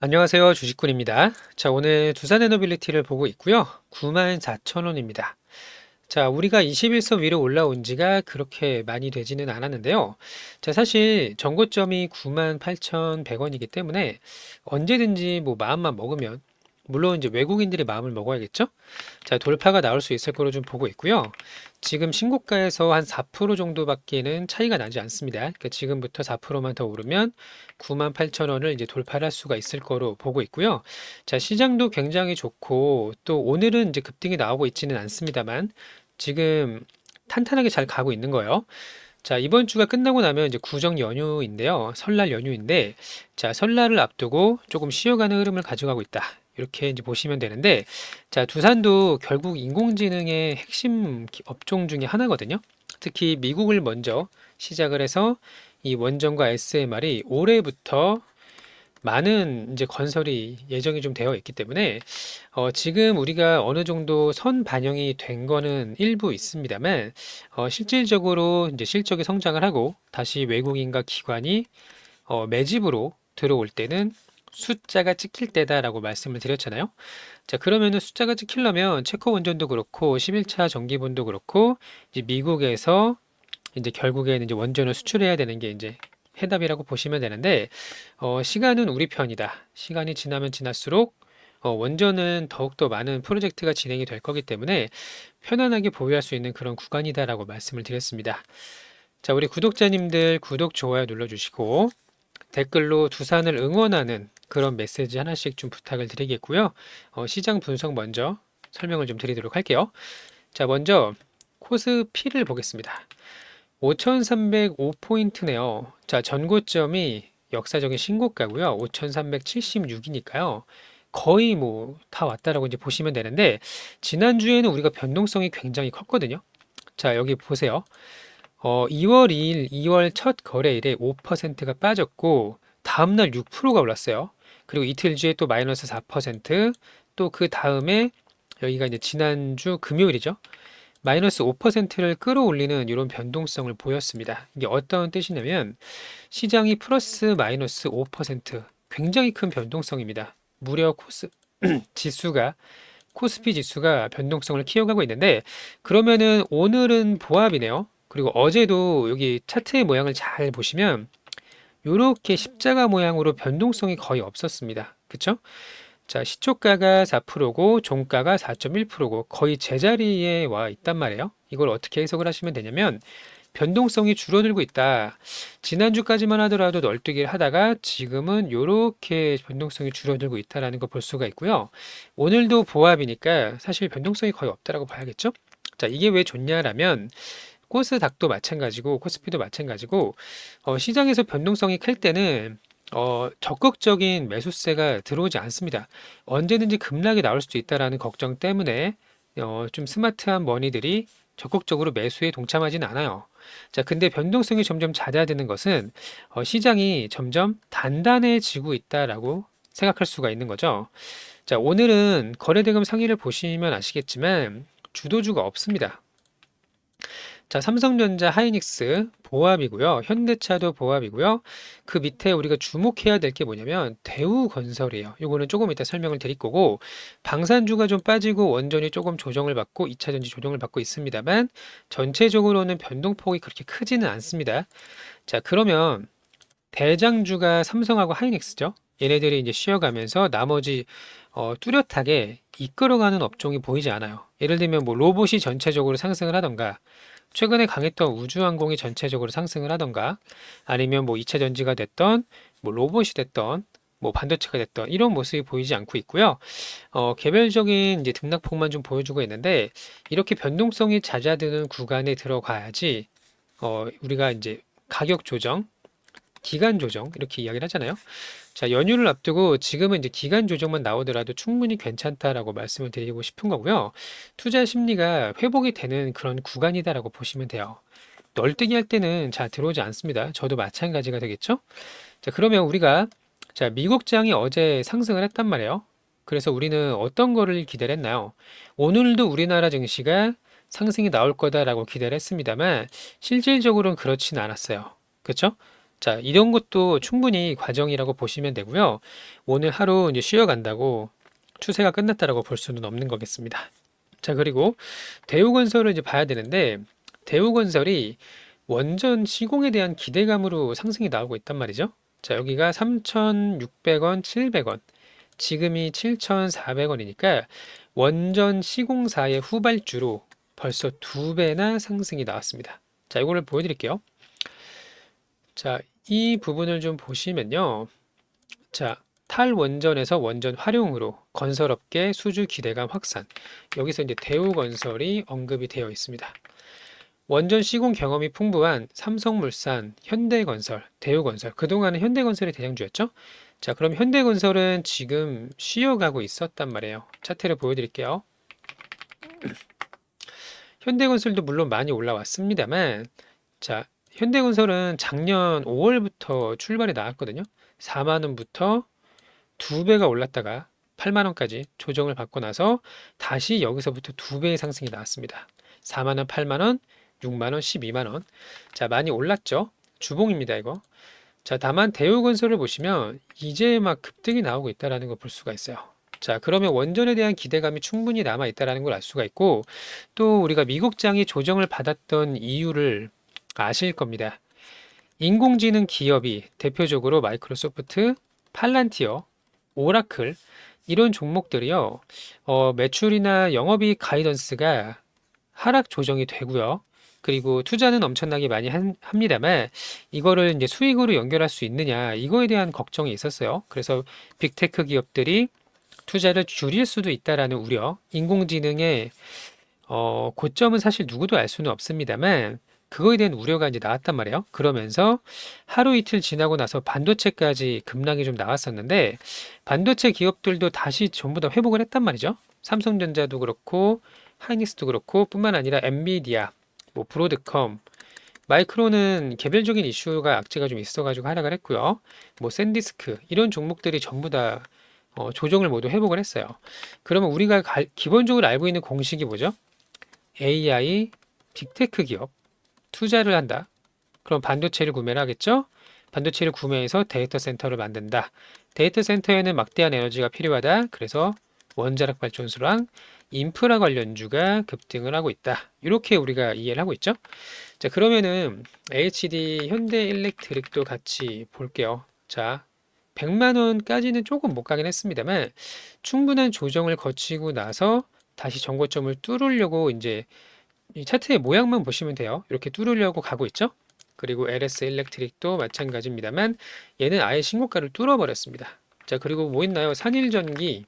안녕하세요. 주식군입니다. 자, 오늘 두산에너빌리티를 보고 있고요. 94,000원입니다. 자, 우리가 21선 위로 올라온 지가 그렇게 많이 되지는 않았는데요. 자, 사실 전고점이 98,100원이기 때문에 언제든지 뭐 마음만 먹으면, 물론 이제 외국인들이 마음을 먹어야겠죠? 자, 돌파가 나올 수 있을 거로 좀 보고 있고요. 지금 신고가에서 한 4% 정도밖에는 차이가 나지 않습니다. 그러니까 지금부터 4%만 더 오르면 98,000원을 이제 돌파를 할 수가 있을 거로 보고 있고요. 자, 시장도 굉장히 좋고 또 오늘은 이제 급등이 나오고 있지는 않습니다만 지금 탄탄하게 잘 가고 있는 거예요. 자, 이번 주가 끝나고 나면 이제 구정 연휴인데요. 설날 연휴인데, 자, 설날을 앞두고 조금 쉬어가는 흐름을 가져가고 있다. 이렇게 이제 보시면 되는데, 자, 두산도 결국 인공지능의 핵심 업종 중에 하나거든요. 특히 미국을 먼저 시작을 해서 이 원전과 SMR이 올해부터 많은 이제 건설이 예정이 좀 되어 있기 때문에 지금 우리가 어느 정도 선 반영이 된 거는 일부 있습니다만 실질적으로 이제 실적이 성장을 하고 다시 외국인과 기관이 매집으로 들어올 때는 숫자가 찍힐 때다라고 말씀을 드렸잖아요. 자, 그러면은 숫자가 찍히려면 체코 원전도 그렇고 11차 전기본도 그렇고 이제 미국에서 이제 결국에는 이제 원전을 수출해야 되는 게 이제 해답이라고 보시면 되는데 시간은 우리 편이다. 시간이 지나면 지날수록 원전은 더욱더 많은 프로젝트가 진행이 될 거기 때문에 편안하게 보유할 수 있는 그런 구간이다라고 말씀을 드렸습니다. 자, 우리 구독자님들 구독, 좋아요 눌러주시고 댓글로 두산을 응원하는 그런 메시지 하나씩 좀 부탁을 드리겠고요. 시장 분석 먼저 설명을 좀 드리도록 할게요. 자, 먼저 코스피를 보겠습니다. 5,305포인트네요. 자, 전고점이 역사적인 신고가고요. 5,376이니까요. 거의 뭐 다 왔다라고 이제 보시면 되는데 지난주에는 우리가 변동성이 굉장히 컸거든요. 자, 여기 보세요. 2월 2일, 2월 첫 거래일에 5%가 빠졌고 다음날 6%가 올랐어요. 그리고 이틀 뒤에 또 마이너스 4%, 또 그 다음에 여기가 이제 지난주 금요일이죠. 마이너스 5%를 끌어올리는 이런 변동성을 보였습니다. 이게 어떤 뜻이냐면 시장이 플러스 마이너스 5% 굉장히 큰 변동성입니다. 무려 지수가 코스피 지수가 변동성을 키워가고 있는데 그러면은 오늘은 보합이네요. 그리고 어제도 여기 차트의 모양을 잘 보시면 이렇게 십자가 모양으로 변동성이 거의 없었습니다. 그쵸? 자, 시초가가 4%고 종가가 4.1%고 거의 제자리에 와 있단 말이에요. 이걸 어떻게 해석을 하시면 되냐면 변동성이 줄어들고 있다. 지난주까지만 하더라도 널뛰기를 하다가 지금은 이렇게 변동성이 줄어들고 있다라는 거 볼 수가 있고요. 오늘도 보합이니까 사실 변동성이 거의 없다라고 봐야겠죠? 자, 이게 왜 좋냐라면 코스닥도 마찬가지고 코스피도 마찬가지고 시장에서 변동성이 클 때는 적극적인 매수세가 들어오지 않습니다. 언제든지 급락이 나올 수도 있다라는 걱정 때문에 좀 스마트한 머니들이 적극적으로 매수에 동참하진 않아요. 자, 근데 변동성이 점점 잦아드는 것은 시장이 점점 단단해지고 있다라고 생각할 수가 있는 거죠. 자, 오늘은 거래대금 상위를 보시면 아시겠지만 주도주가 없습니다. 자, 삼성전자, 하이닉스 보합이고요. 현대차도 보합이고요. 그 밑에 우리가 주목해야 될 게 뭐냐면 대우건설이에요. 요거는 조금 이따 설명을 드릴 거고 방산주가 좀 빠지고 원전이 조금 조정을 받고 2차전지 조정을 받고 있습니다만 전체적으로는 변동폭이 그렇게 크지는 않습니다. 자, 그러면 대장주가 삼성하고 하이닉스죠. 얘네들이 이제 쉬어가면서 나머지 뚜렷하게 이끌어가는 업종이 보이지 않아요. 예를 들면 뭐 로봇이 전체적으로 상승을 하던가 최근에 강했던 우주항공이 전체적으로 상승을 하던가 아니면 뭐 2차 전지가 됐던 뭐 로봇이 됐던 뭐 반도체가 됐던 이런 모습이 보이지 않고 있고요. 개별적인 이제 등락폭만 좀 보여주고 있는데 이렇게 변동성이 잦아드는 구간에 들어가야지 우리가 이제 가격 조정 기간 조정 이렇게 이야기를 하잖아요. 자, 연휴를 앞두고 지금은 이제 기간 조정만 나오더라도 충분히 괜찮다라고 말씀을 드리고 싶은 거고요. 투자 심리가 회복이 되는 그런 구간이다라고 보시면 돼요. 널뛰기 할 때는 잘 들어오지 않습니다. 저도 마찬가지가 되겠죠? 자, 그러면 우리가 자, 미국장이 어제 상승을 했단 말이에요. 그래서 우리는 어떤 거를 기대를 했나요? 오늘도 우리나라 증시가 상승이 나올 거다라고 기대를 했습니다만 실질적으로는 그렇지는 않았어요. 그렇죠? 자, 이런 것도 충분히 과정이라고 보시면 되고요. 오늘 하루 이제 쉬어간다고 추세가 끝났다라고 볼 수는 없는 거겠습니다. 자, 그리고 대우건설을 이제 봐야 되는데, 대우건설이 원전 시공에 대한 기대감으로 상승이 나오고 있단 말이죠. 자, 여기가 3,600원, 700원, 지금이 7,400원이니까 원전 시공사의 후발주로 벌써 2배나 상승이 나왔습니다. 자, 이거를 보여드릴게요. 자, 이 부분을 좀 보시면요. 자, 탈원전에서 원전 활용으로 건설업계 수주 기대감 확산. 여기서 이제 대우건설이 언급이 되어 있습니다. 원전 시공 경험이 풍부한 삼성물산, 현대건설, 대우건설. 그동안은 현대건설이 대장주였죠? 자, 그럼 현대건설은 지금 쉬어가고 있었단 말이에요. 차트를 보여드릴게요. 현대건설도 물론 많이 올라왔습니다만, 자, 현대건설은 작년 5월부터 출발이 나왔거든요. 4만 원부터 2배가 올랐다가 8만 원까지 조정을 받고 나서 다시 여기서부터 2배의 상승이 나왔습니다. 4만 원, 8만 원, 6만 원, 12만 원. 자, 많이 올랐죠? 주봉입니다, 이거. 자, 다만 대우건설을 보시면 이제 막 급등이 나오고 있다는 걸 볼 수가 있어요. 자, 그러면 원전에 대한 기대감이 충분히 남아 있다는 걸 알 수가 있고, 또 우리가 미국장이 조정을 받았던 이유를 아실 겁니다. 인공지능 기업이 대표적으로 마이크로소프트, 팔란티어, 오라클 이런 종목들이요. 매출이나 영업이익 가이던스가 하락 조정이 되고요. 그리고 투자는 엄청나게 많이 합니다만 이거를 이제 수익으로 연결할 수 있느냐 이거에 대한 걱정이 있었어요. 그래서 빅테크 기업들이 투자를 줄일 수도 있다라는 우려. 인공지능의 고점은 사실 누구도 알 수는 없습니다만 그거에 대한 우려가 이제 나왔단 말이에요. 그러면서 하루 이틀 지나고 나서 반도체까지 급락이 좀 나왔었는데 반도체 기업들도 다시 전부 다 회복을 했단 말이죠. 삼성전자도 그렇고 하이닉스도 그렇고 뿐만 아니라 엔비디아, 뭐 브로드컴, 마이크론은 개별적인 이슈가 악재가 좀 있어가지고 하락을 했고요. 뭐 샌디스크 이런 종목들이 전부 다 조정을 모두 회복을 했어요. 그러면 우리가 기본적으로 알고 있는 공식이 뭐죠? AI, 빅테크 기업 투자를 한다. 그럼 반도체를 구매를 하겠죠? 반도체를 구매해서 데이터 센터를 만든다. 데이터 센터에는 막대한 에너지가 필요하다. 그래서 원자력 발전소랑 인프라 관련주가 급등을 하고 있다. 이렇게 우리가 이해를 하고 있죠? 자, 그러면은 HD 현대일렉트릭도 같이 볼게요. 자, 100만 원까지는 조금 못 가긴 했습니다만 충분한 조정을 거치고 나서 다시 전고점을 뚫으려고 이제 이 차트의 모양만 보시면 돼요. 이렇게 뚫으려고 가고 있죠? 그리고 LS 일렉트릭도 마찬가지입니다만 얘는 아예 신고가를 뚫어버렸습니다. 자, 그리고 뭐 있나요? 산일전기.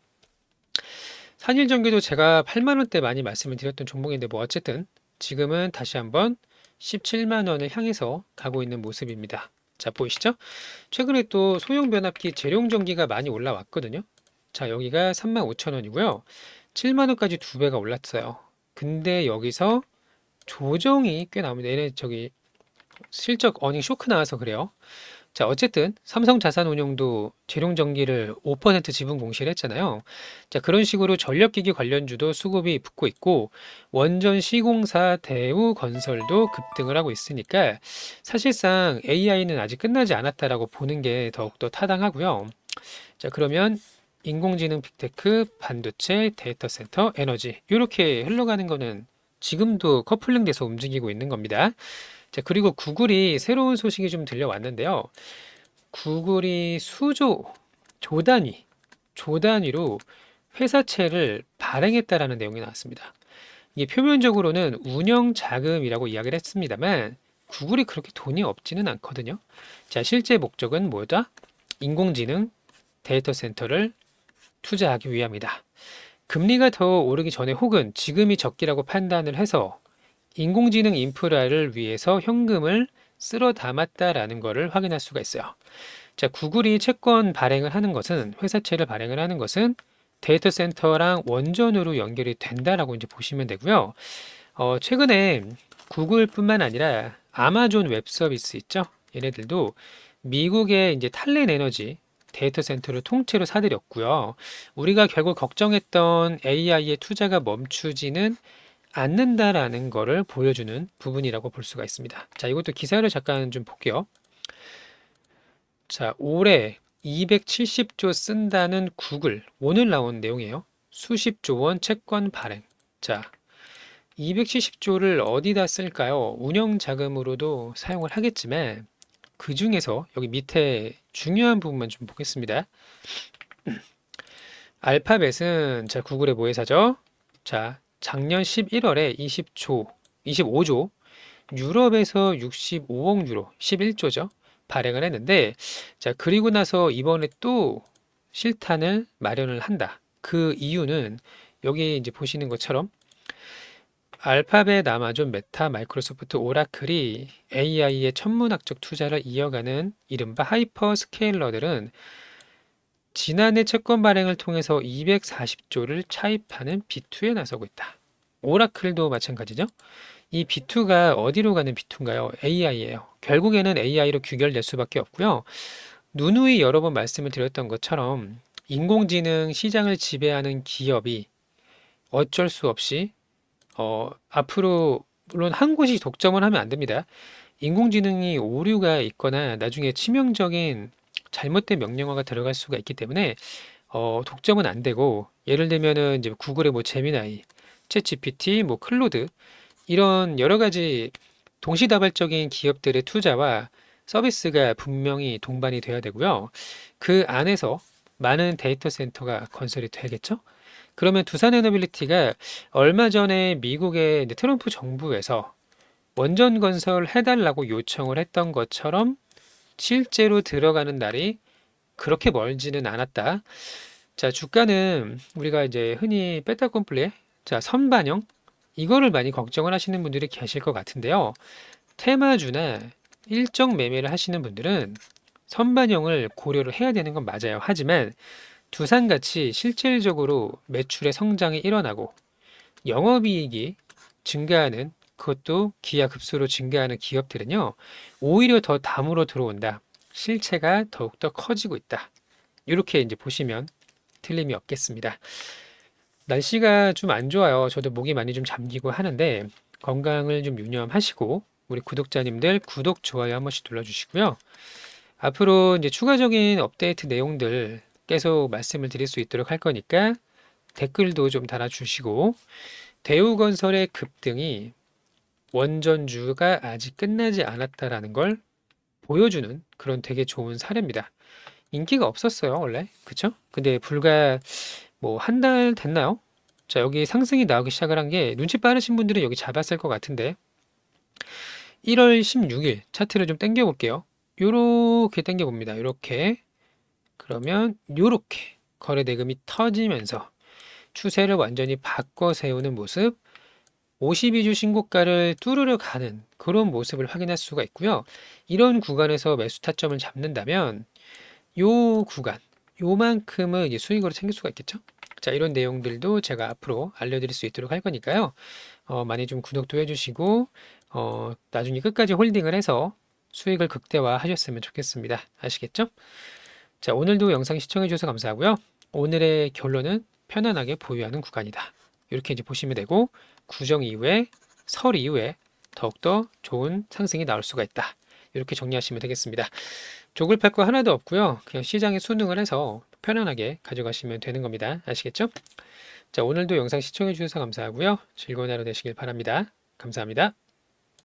산일전기도 제가 8만 원대 많이 말씀을 드렸던 종목인데 뭐 어쨌든 지금은 다시 한번 17만 원을 향해서 가고 있는 모습입니다. 자, 보이시죠? 최근에 또 소형 변압기 재룡전기가 많이 올라왔거든요. 자, 여기가 3만 5천 원이고요. 7만 원까지 2배가 올랐어요. 근데 여기서 조정이 꽤 나옵니다. 얘네 저기 실적 어닝 쇼크 나와서 그래요. 자, 어쨌든 삼성자산운용도 재룡전기를 5% 지분 공시를 했잖아요. 자, 그런 식으로 전력기기 관련주도 수급이 붙고 있고 원전 시공사 대우건설도 급등을 하고 있으니까 사실상 AI는 아직 끝나지 않았다라고 보는 게 더욱더 타당하고요. 자, 그러면 인공지능, 빅테크, 반도체, 데이터 센터, 에너지 이렇게 흘러가는 거는 지금도 커플링 돼서 움직이고 있는 겁니다. 자, 그리고 구글이 새로운 소식이 좀 들려왔는데요. 구글이 조 단위로 회사채를 발행했다라는 내용이 나왔습니다. 이게 표면적으로는 운영 자금이라고 이야기를 했습니다만 구글이 그렇게 돈이 없지는 않거든요. 자, 실제 목적은 뭐다? 인공지능, 데이터 센터를 투자하기 위함이다. 금리가 더 오르기 전에 혹은 지금이 적기라고 판단을 해서 인공지능 인프라를 위해서 현금을 쓸어 담았다라는 것을 확인할 수가 있어요. 자, 구글이 채권 발행을 하는 것은 회사채를 발행을 하는 것은 데이터 센터랑 원전으로 연결이 된다라고 이제 보시면 되고요. 최근에 구글뿐만 아니라 아마존 웹 서비스 있죠? 얘네들도 미국의 이제 탈렌 에너지 데이터 센터를 통째로 사들였고요. 우리가 결국 걱정했던 AI의 투자가 멈추지는 않는다라는 거를 보여주는 부분이라고 볼 수가 있습니다. 자, 이것도 기사를 잠깐 좀 볼게요. 자, 올해 270조 쓴다는 구글. 오늘 나온 내용이에요. 수십조 원 채권 발행. 자, 270조를 어디다 쓸까요? 운영 자금으로도 사용을 하겠지만 그 중에서 여기 밑에 중요한 부분만 좀 보겠습니다. 알파벳은 자, 구글의 뭐 회사죠? 자, 작년 11월에 25조, 유럽에서 65억 유로, 11조죠. 발행을 했는데, 자, 그리고 나서 이번에 또 실탄을 마련을 한다. 그 이유는 여기 이제 보시는 것처럼 알파벳, 아마존, 메타, 마이크로소프트, 오라클이 AI의 천문학적 투자를 이어가는 이른바 하이퍼 스케일러들은 지난해 채권 발행을 통해서 240조를 차입하는 B2에 나서고 있다. 오라클도 마찬가지죠. 이 B2가 어디로 가는 B2인가요? AI예요. 결국에는 AI로 귀결될 수밖에 없고요. 누누이 여러 번 말씀을 드렸던 것처럼 인공지능 시장을 지배하는 기업이 어쩔 수 없이 앞으로 물론 한 곳이 독점을 하면 안 됩니다. 인공지능이 오류가 있거나 나중에 치명적인 잘못된 명령어가 들어갈 수가 있기 때문에 독점은 안 되고 예를 들면은 이제 구글의 뭐 제미나이, 챗 GPT, 뭐 클로드 이런 여러 가지 동시다발적인 기업들의 투자와 서비스가 분명히 동반이 돼야 되고요. 그 안에서 많은 데이터 센터가 건설이 되겠죠? 그러면 두산에너빌리티가 얼마 전에 미국의 이제 트럼프 정부에서 원전 건설 해달라고 요청을 했던 것처럼 실제로 들어가는 날이 그렇게 멀지는 않았다. 자, 주가는 우리가 이제 흔히 빼타컴플레, 자, 선반영, 이거를 많이 걱정을 하시는 분들이 계실 것 같은데요. 테마주나 일정 매매를 하시는 분들은 선반영을 고려를 해야 되는 건 맞아요. 하지만 두산같이 실질적으로 매출의 성장이 일어나고 영업이익이 증가하는 그것도 기하급수로 증가하는 기업들은요, 오히려 더 담으로 들어온다. 실체가 더욱더 커지고 있다. 이렇게 이제 보시면 틀림이 없겠습니다. 날씨가 좀 안 좋아요. 저도 목이 많이 좀 잠기고 하는데 건강을 좀 유념하시고 우리 구독자님들 구독, 좋아요 한 번씩 눌러주시고요. 앞으로 이제 추가적인 업데이트 내용들 계속 말씀을 드릴 수 있도록 할 거니까 댓글도 좀 달아주시고 대우건설의 급등이 원전주가 아직 끝나지 않았다라는 걸 보여주는 그런 되게 좋은 사례입니다. 인기가 없었어요, 원래. 그쵸? 근데 불과 뭐 한 달 됐나요? 자, 여기 상승이 나오기 시작을 한 게 눈치 빠르신 분들은 여기 잡았을 것 같은데 1월 16일 차트를 좀 당겨 볼게요. 요렇게 당겨 봅니다. 요렇게. 그러면 요렇게 거래 대금이 터지면서 추세를 완전히 바꿔 세우는 모습, 52주 신고가를 뚫으려 가는 그런 모습을 확인할 수가 있고요. 이런 구간에서 매수 타점을 잡는다면 요 구간, 요만큼은 이제 수익으로 챙길 수가 있겠죠. 자, 이런 내용들도 제가 앞으로 알려드릴 수 있도록 할 거니까요. 많이 좀 구독도 해주시고 나중에 끝까지 홀딩을 해서 수익을 극대화 하셨으면 좋겠습니다. 아시겠죠? 자, 오늘도 영상 시청해 주셔서 감사하고요. 오늘의 결론은 편안하게 보유하는 구간이다. 이렇게 이제 보시면 되고 구정 이후에 설 이후에 더욱더 좋은 상승이 나올 수가 있다. 이렇게 정리하시면 되겠습니다. 조글팔 거 하나도 없고요. 그냥 시장에 순응을 해서 편안하게 가져가시면 되는 겁니다. 아시겠죠? 자, 오늘도 영상 시청해 주셔서 감사하고요. 즐거운 하루 되시길 바랍니다. 감사합니다.